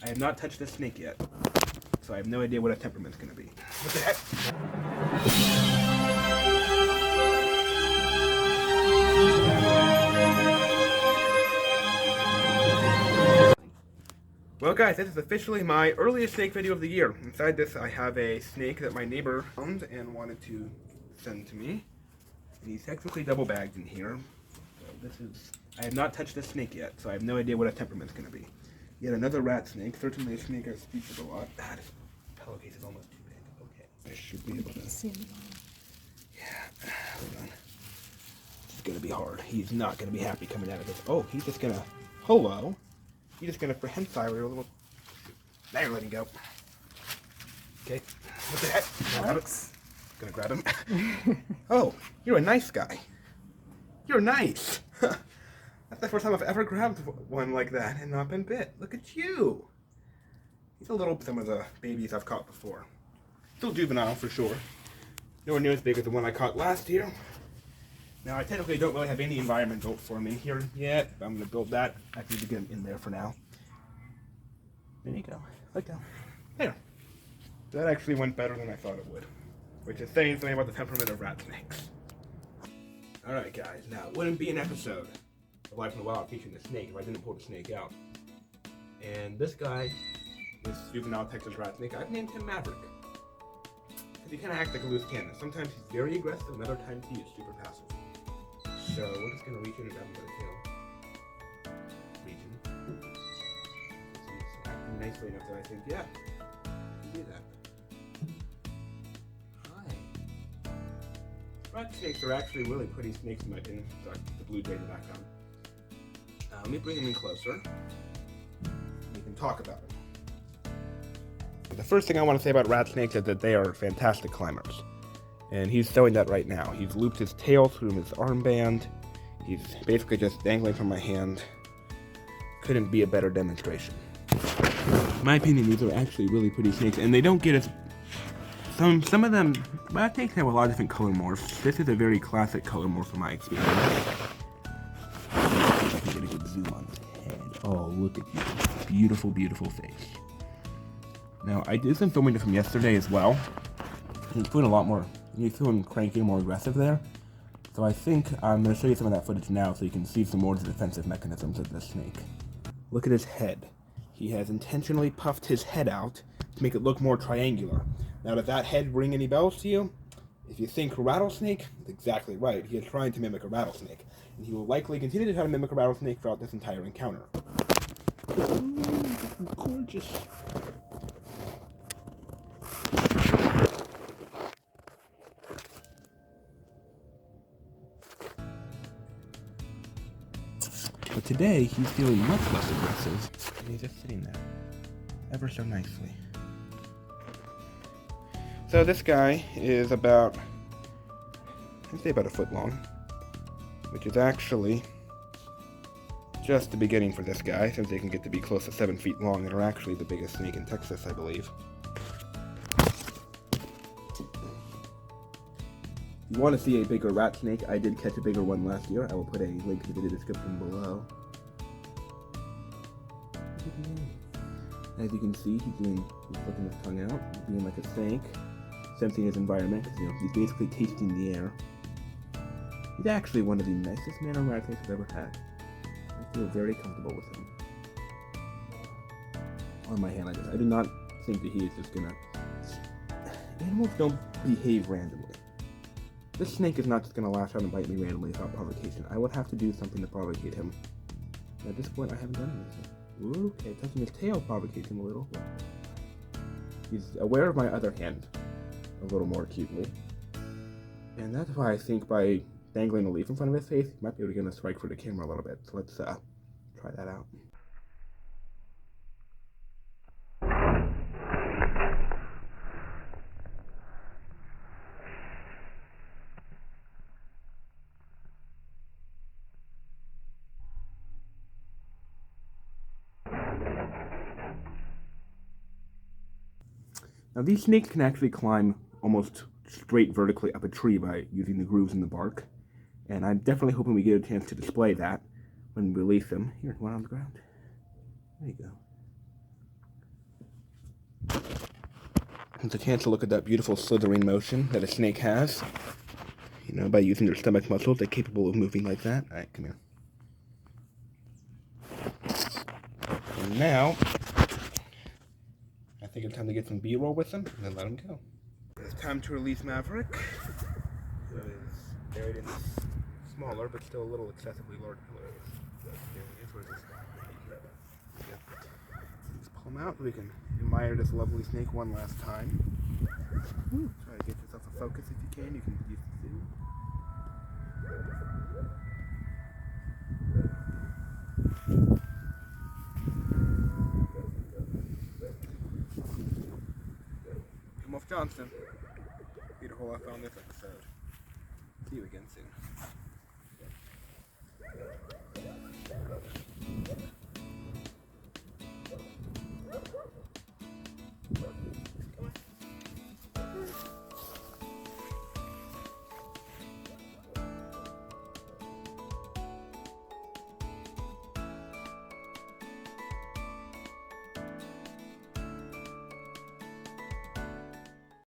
I have not touched this snake yet, so I have no idea what a temperament's gonna be. What the heck? Well guys, this is officially my earliest snake video of the year. Inside this I have a snake that my neighbor found and wanted to send to me. And he's technically double bagged in here. So I have not touched this snake yet, so I have no idea what a temperament's gonna be. Yet another rat snake, certainly a snake I've featured a lot. Ah, this pillowcase is almost too big. Okay, I should be able to. Yeah, hold on. This is gonna be hard. He's not gonna be happy coming out of this. Oh, he's just gonna, hello. He's just gonna prehensile a little. There, let him go. Okay, what the heck? Gonna grab him. Oh, you're a nice guy. You're nice. That's the first time I've ever grabbed one like that and not been bit. Look at you. He's a little some of the babies I've caught before. Still juvenile for sure. Nowhere near as big as the one I caught last year. Now I technically don't really have any environment built for me here yet. But I'm going to build that. I need to get him in there for now. There you go. Like that. There. That actually went better than I thought it would. Which is saying something about the temperament of rat snakes. Alright guys, now it wouldn't be an episode of Life in the Wild featuring the snake if I didn't pull the snake out. And this guy, this juvenile Texas rat snake, I've named him Maverick. Because he kind of acts like a loose cannon. Sometimes he's very aggressive, and other times he is super passive. So we're just going to reach in and grab him by the tail. Reaching. He's acting nicely enough that I think, yeah, you can do that. Rat snakes are actually really pretty snakes in my opinion. Sorry, the blue jay in the background. Let me bring him in closer. We can talk about him. The first thing I want to say about rat snakes is that they are fantastic climbers. And he's showing that right now. He's looped his tail through his armband. He's basically just dangling from my hand. Couldn't be a better demonstration. In my opinion, these are actually really pretty snakes, and they don't get as some of them, rat snakes have a lot of different color morphs. This is a very classic color morph from my experience. I can get a good zoom on his head. Oh, look at you. Beautiful, beautiful face. Now, I did some filming from yesterday as well. He's feeling a lot more, he's feeling cranky and more aggressive there. So I think I'm going to show you some of that footage now so you can see some more of the defensive mechanisms of this snake. Look at his head. He has intentionally puffed his head out to make it look more triangular. Now, does that head ring any bells to you? If you think rattlesnake, that's exactly right. He is trying to mimic a rattlesnake. And he will likely continue to try to mimic a rattlesnake throughout this entire encounter. Ooh, gorgeous. But today, he's feeling much less aggressive. And he's just sitting there, ever so nicely. So this guy is about, I'd say about a foot long, which is actually just the beginning for this guy, since they can get to be close to 7 feet long and are actually the biggest snake in Texas, I believe. If you want to see a bigger rat snake, I did catch a bigger one last year. I will put a link to the description below. As you can see, he's flicking his tongue out, he's being like a snake. Sensing his environment, he's basically tasting the air. He's actually one of the nicest man rat snakes I've ever had. I feel very comfortable with him. On my hand, I do not think that he is just gonna. Animals don't behave randomly. This snake is not just gonna lash out and bite me randomly without provocation. I would have to do something to provocate him. And at this point, I haven't done anything. Ooh, okay, touching his tail provocates him a little. He's aware of my other hand a little more acutely. And that's why I think by dangling a leaf in front of his face, he might be able to get him a strike for the camera a little bit. So let's try that out. Now these snakes can actually climb almost straight vertically up a tree by using the grooves in the bark. And I'm definitely hoping we get a chance to display that when we release them. Here's one on the ground. There you go. It's a chance to look at that beautiful slithering motion that a snake has. You know, by using their stomach muscles, they're capable of moving like that. Alright, come here. And now, I think it's time to get some B-roll with them, and then let them go. It's time to release Maverick, who is buried in this smaller, but still a little excessively large pillow. There he is. Where's this guy? Yeah. Let's pull him out so we can admire this lovely snake one last time. Try to get yourself a focus if you can. You can use the zoom. I'm off Johnston. Peter Holoff on this episode. See you again soon.